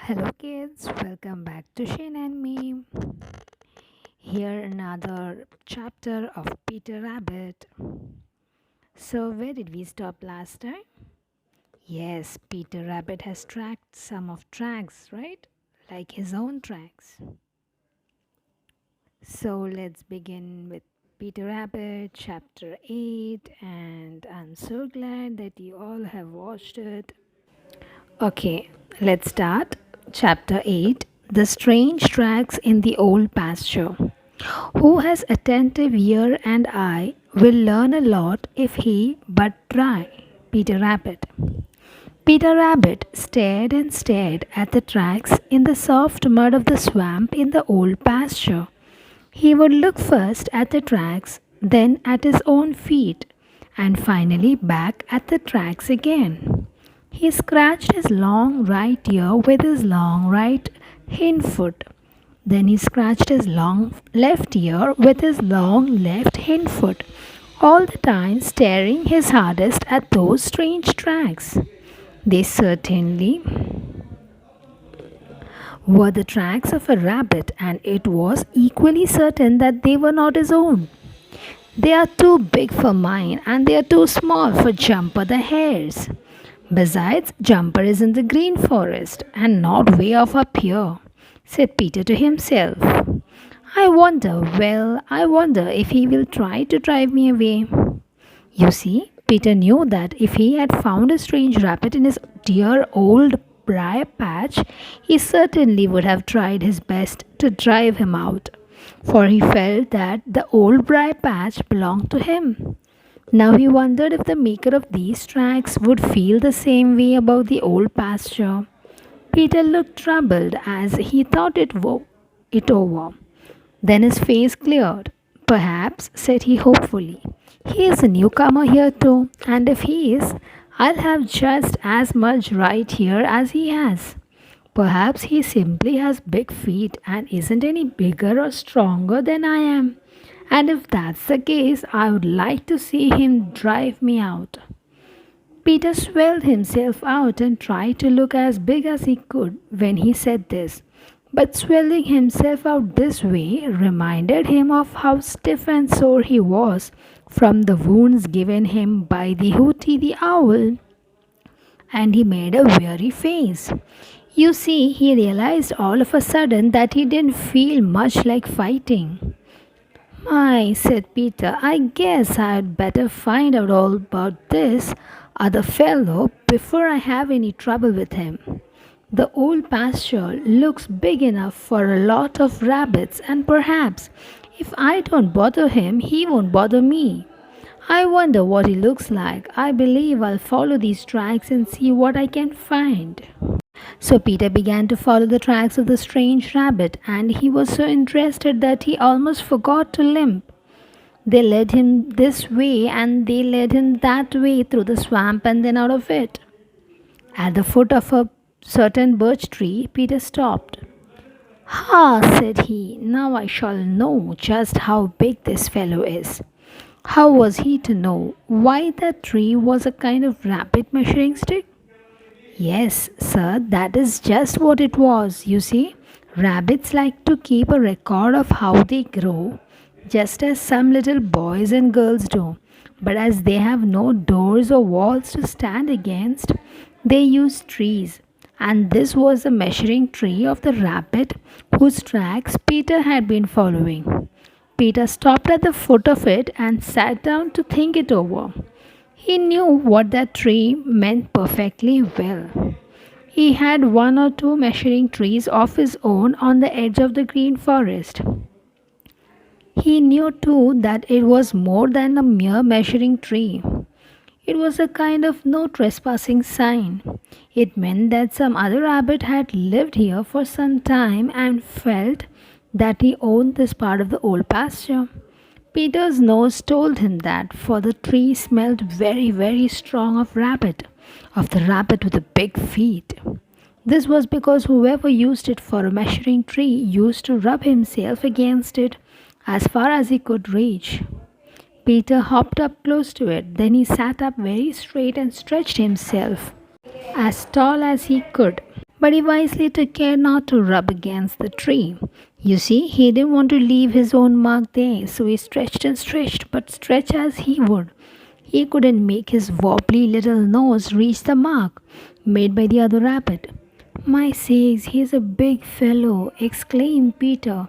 Hello kids, welcome back to Shane and me. Here another chapter of Peter Rabbit. So where did we stop last time? Yes, Peter Rabbit has tracked some of tracks, right? Like his own tracks. So let's begin with Peter Rabbit chapter 8 and I'm so glad that you all have watched it. Okay, let's start. Chapter 8 The Strange Tracks in the Old Pasture. Who has attentive ear and eye will learn a lot if he but try. Peter Rabbit. Peter Rabbit stared and stared at the tracks in the soft mud of the swamp in the old pasture. He would look first at the tracks, then at his own feet, and finally back at the tracks again. He scratched his long right ear with his long right hind foot. Then he scratched his long left ear with his long left hind foot, all the time staring his hardest at those strange tracks. They certainly were the tracks of a rabbit, and it was equally certain that they were not his own. They are too big for mine, and they are too small for Jumper the Hare's. Besides, Jumper is in the Green Forest and not way off up here, said Peter to himself. I wonder if he will try to drive me away. You see, Peter knew that if he had found a strange rabbit in his dear old briar patch, he certainly would have tried his best to drive him out, for he felt that the old briar patch belonged to him. Now he wondered if the maker of these tracks would feel the same way about the old pasture. Peter looked troubled as he thought it over. Then his face cleared. Perhaps, said he hopefully, he is a newcomer here too, and if he is, I'll have just as much right here as he has. Perhaps he simply has big feet and isn't any bigger or stronger than I am. And if that's the case, I would like to see him drive me out. Peter swelled himself out and tried to look as big as he could when he said this. But swelling himself out this way reminded him of how stiff and sore he was from the wounds given him by the Hooty the Owl, and he made a weary face. You see, he realized all of a sudden that he didn't feel much like fighting. My, said Peter, I guess I'd better find out all about this other fellow before I have any trouble with him. The old pasture looks big enough for a lot of rabbits, and perhaps if I don't bother him, he won't bother me. I wonder what he looks like. I believe I'll follow these tracks and see what I can find. So Peter began to follow the tracks of the strange rabbit, and he was so interested that he almost forgot to limp. They led him this way and they led him that way through the swamp and then out of it. At the foot of a certain birch tree, Peter stopped. Ha, said he, now I shall know just how big this fellow is. How was he to know why that tree was a kind of rabbit measuring stick? Yes, sir, that is just what it was. You see, rabbits like to keep a record of how they grow, just as some little boys and girls do. But as they have no doors or walls to stand against, they use trees. And this was the measuring tree of the rabbit whose tracks Peter had been following. Peter stopped at the foot of it and sat down to think it over. He knew what that tree meant perfectly well. He had one or two measuring trees of his own on the edge of the green forest. He knew too that it was more than a mere measuring tree. It was a kind of no trespassing sign. It meant that some other rabbit had lived here for some time and felt that he owned this part of the old pasture. Peter's nose told him that, for the tree smelled very, very strong of the rabbit with the big feet. This was because whoever used it for a measuring tree used to rub himself against it as far as he could reach. Peter hopped up close to it, then he sat up very straight and stretched himself as tall as he could. But he wisely took care not to rub against the tree. You see, he didn't want to leave his own mark there, so he stretched and stretched, but stretch as he would, he couldn't make his wobbly little nose reach the mark made by the other rabbit. My sakes, he's a big fellow, exclaimed Peter.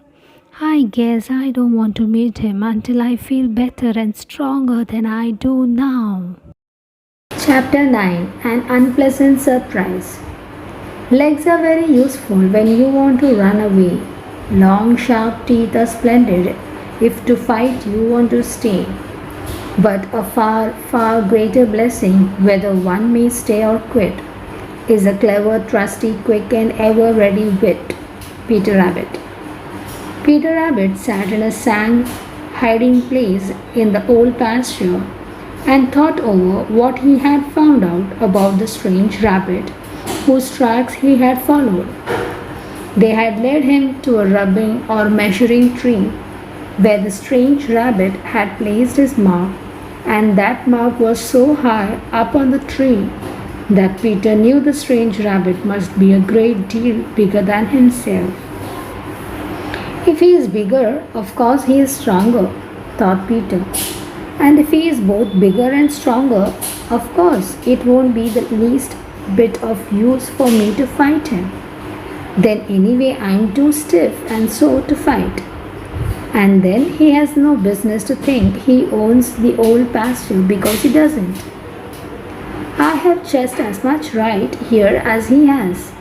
I guess I don't want to meet him until I feel better and stronger than I do now. Chapter 9, An Unpleasant Surprise. Legs are very useful when you want to run away. Long, sharp teeth are splendid if to fight you want to stay. But a far, far greater blessing, whether one may stay or quit, is a clever, trusty, quick, and ever ready wit. Peter Rabbit. Peter Rabbit sat in a sand hiding place in the old pasture and thought over what he had found out about the strange rabbit whose tracks he had followed. They had led him to a rubbing or measuring tree where the strange rabbit had placed his mark, and that mark was so high up on the tree that Peter knew the strange rabbit must be a great deal bigger than himself. If he is bigger, of course he is stronger, thought Peter. And if he is both bigger and stronger, of course it won't be the least bit of use for me to fight him. Then anyway I'm too stiff and so to fight. And then he has no business to think he owns the old pasture because he doesn't. I have just as much right here as he has.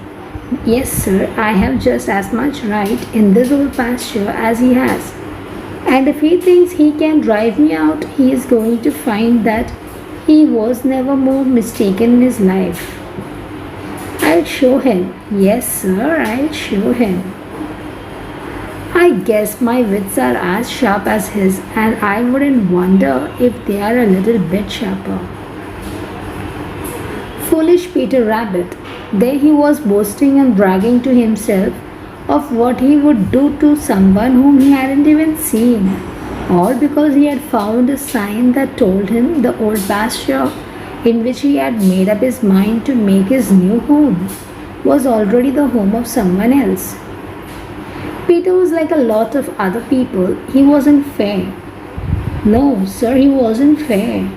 Yes, sir, I have just as much right in this old pasture as he has. And if he thinks he can drive me out, he is going to find that he was never more mistaken in his life. I'll show him. Yes, sir, I'll show him. I guess my wits are as sharp as his, and I wouldn't wonder if they are a little bit sharper. Foolish Peter Rabbit. There he was boasting and bragging to himself of what he would do to someone whom he hadn't even seen, all because he had found a sign that told him the old pasture in which he had made up his mind to make his new home was already the home of someone else. Peter was like a lot of other people. He wasn't fair. No, sir, he wasn't fair.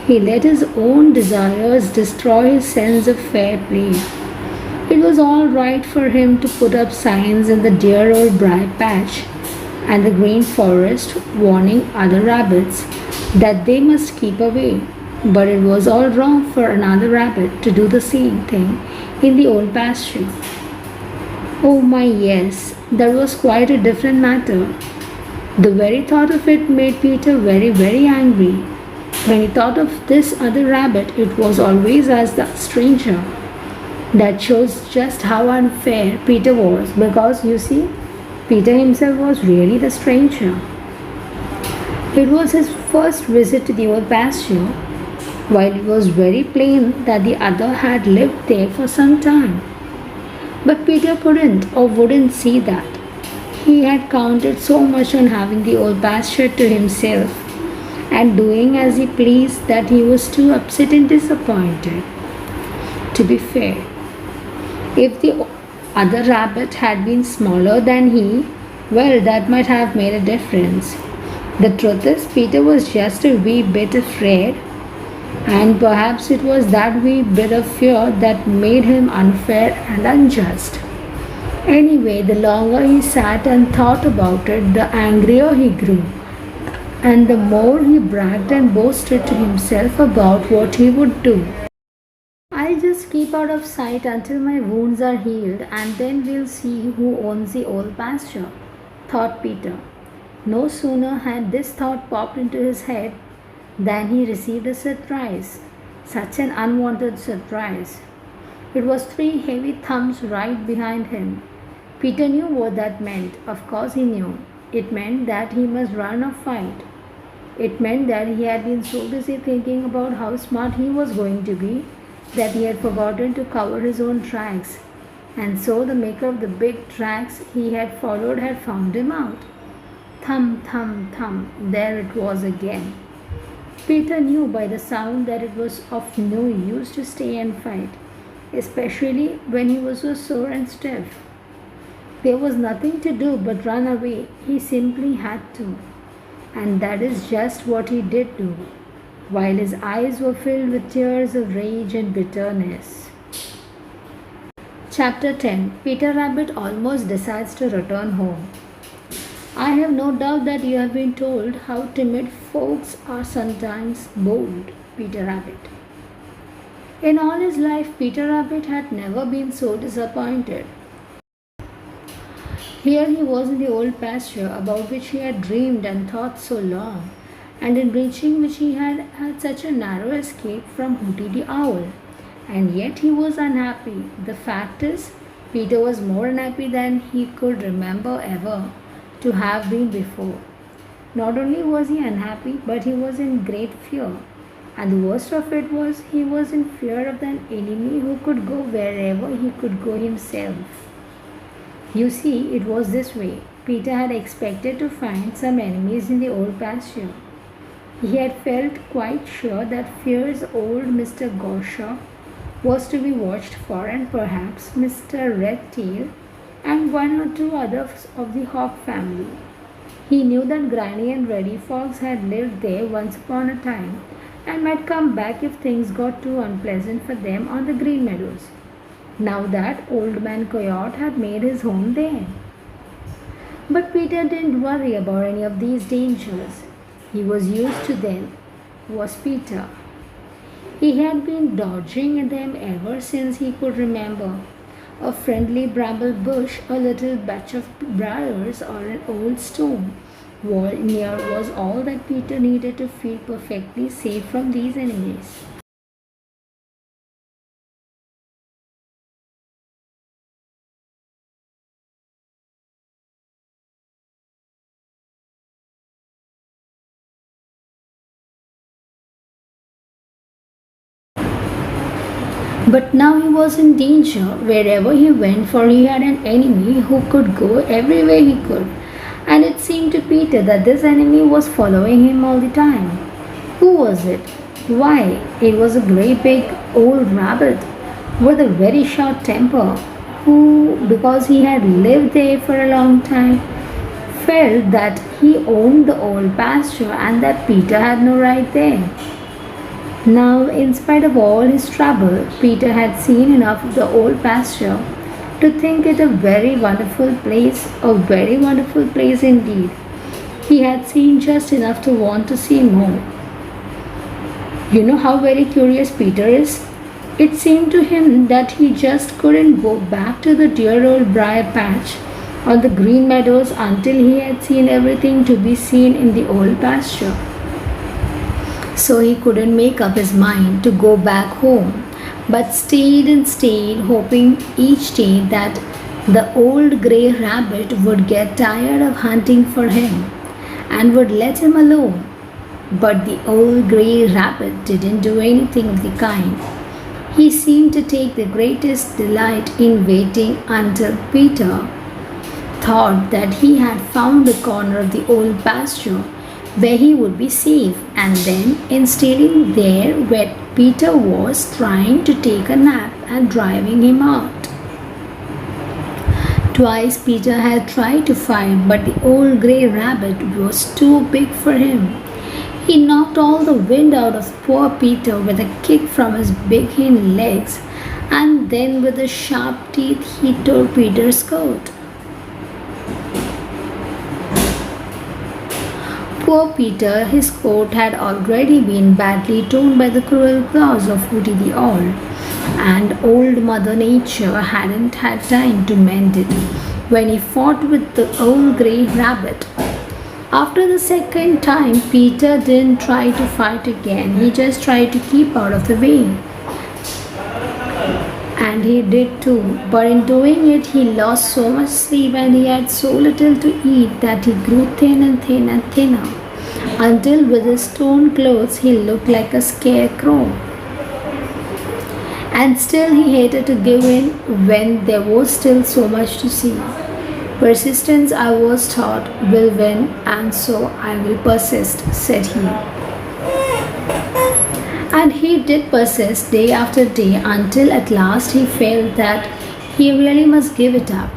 He let his own desires destroy his sense of fair play. It was all right for him to put up signs in the dear old briar patch and the green forest warning other rabbits that they must keep away. But it was all wrong for another rabbit to do the same thing in the old pasture. Oh my, yes, that was quite a different matter. The very thought of it made Peter very, very angry. When he thought of this other rabbit, it was always as the stranger. That shows just how unfair Peter was, because you see, Peter himself was really the stranger. It was his first visit to the old pasture, while it was very plain that the other had lived there for some time. But Peter couldn't or wouldn't see that. He had counted so much on having the old pasture to himself and doing as he pleased that he was too upset and disappointed. To be fair, if the other rabbit had been smaller than he, well, that might have made a difference. The truth is, Peter was just a wee bit afraid, and perhaps it was that wee bit of fear that made him unfair and unjust. Anyway, the longer he sat and thought about it, the angrier he grew, and the more he bragged and boasted to himself about what he would do. I'll just keep out of sight until my wounds are healed, and then we'll see who owns the old pasture, thought Peter. No sooner had this thought popped into his head than he received a surprise. Such an unwanted surprise. It was 3 heavy thumps right behind him. Peter knew what that meant. Of course he knew. It meant that he must run or fight. It meant that he had been so busy thinking about how smart he was going to be that he had forgotten to cover his own tracks. And so the maker of the big tracks he had followed had found him out. Thump, thump, thump. There it was again. Peter knew by the sound that it was of no use to stay and fight. especially when he was so sore and stiff. There was nothing to do but run away. He simply had to. And that is just what he did do, while his eyes were filled with tears of rage and bitterness. Chapter 10. Peter Rabbit almost decides to return home. I have no doubt that you have been told how timid folks are sometimes bold, Peter Rabbit. In all his life, Peter Rabbit had never been so disappointed. Here he was in the old pasture about which he had dreamed and thought so long, and in reaching which he had had such a narrow escape from Hooty the Owl. And yet he was unhappy. The fact is, Peter was more unhappy than he could remember ever to have been before. Not only was he unhappy, but he was in great fear. And the worst of it was, he was in fear of an enemy who could go wherever he could go himself. You see, it was this way. Peter had expected to find some enemies in the old pasture. He had felt quite sure that fierce old Mr. Goshawk was to be watched for, and perhaps Mr. Redtail and one or two others of the Hawk family. He knew that Granny and Reddy Fox had lived there once upon a time and might come back if things got too unpleasant for them on the Green Meadows, now that Old Man Coyote had made his home there. But Peter didn't worry about any of these dangers. He was used to them, was Peter. He had been dodging them ever since he could remember. A friendly bramble bush, a little batch of briars, or an old stone wall near was all that Peter needed to feel perfectly safe from these enemies. But now he was in danger wherever he went, for he had an enemy who could go everywhere he could. And it seemed to Peter that this enemy was following him all the time. Who was it? Why, it was a great big old rabbit with a very short temper, who, because he had lived there for a long time, felt that he owned the old pasture and that Peter had no right there. Now, in spite of all his trouble, Peter had seen enough of the old pasture to think it a very wonderful place indeed. He had seen just enough to want to see more. You know how very curious Peter is? It seemed to him that he just couldn't go back to the dear old briar patch on the Green Meadows until he had seen everything to be seen in the old pasture. So he couldn't make up his mind to go back home, but stayed and stayed, hoping each day that the old grey rabbit would get tired of hunting for him and would let him alone. But the old grey rabbit didn't do anything of the kind. He seemed to take the greatest delight in waiting until Peter thought that he had found the corner of the old pasture where he would be safe, and then in stealing there where Peter was trying to take a nap and driving him out. Twice Peter had tried to fight, but the old grey rabbit was too big for him. He knocked all the wind out of poor Peter with a kick from his big hind legs, and then with his sharp teeth he tore Peter's coat. Poor Peter, his coat had already been badly torn by the cruel claws of Hooty the Owl, and Old Mother Nature hadn't had time to mend it when he fought with the old grey rabbit. After the second time, Peter didn't try to fight again. He just tried to keep out of the way. And he did too, but in doing it, he lost so much sleep and he had so little to eat that he grew thin and thin and thinner, until with his torn clothes he looked like a scarecrow. And still he hated to give in when there was still so much to see. Persistence, I was taught, will win, and so I will persist, said he. And he did persist day after day until at last he felt that he really must give it up.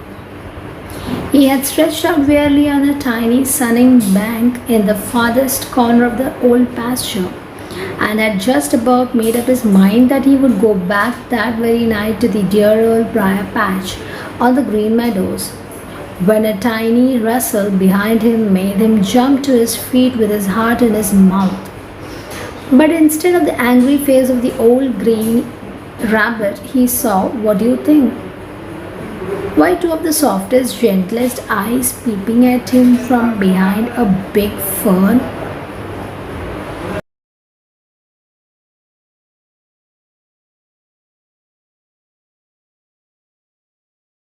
He had stretched out wearily on a tiny sunning bank in the farthest corner of the old pasture, and had just about made up his mind that he would go back that very night to the dear old briar patch on the green meadows, when a tiny rustle behind him made him jump to his feet with his heart in his mouth. But instead of the angry face of the old green rabbit, he saw, what do you think? Why, two of the softest, gentlest eyes peeping at him from behind a big fern.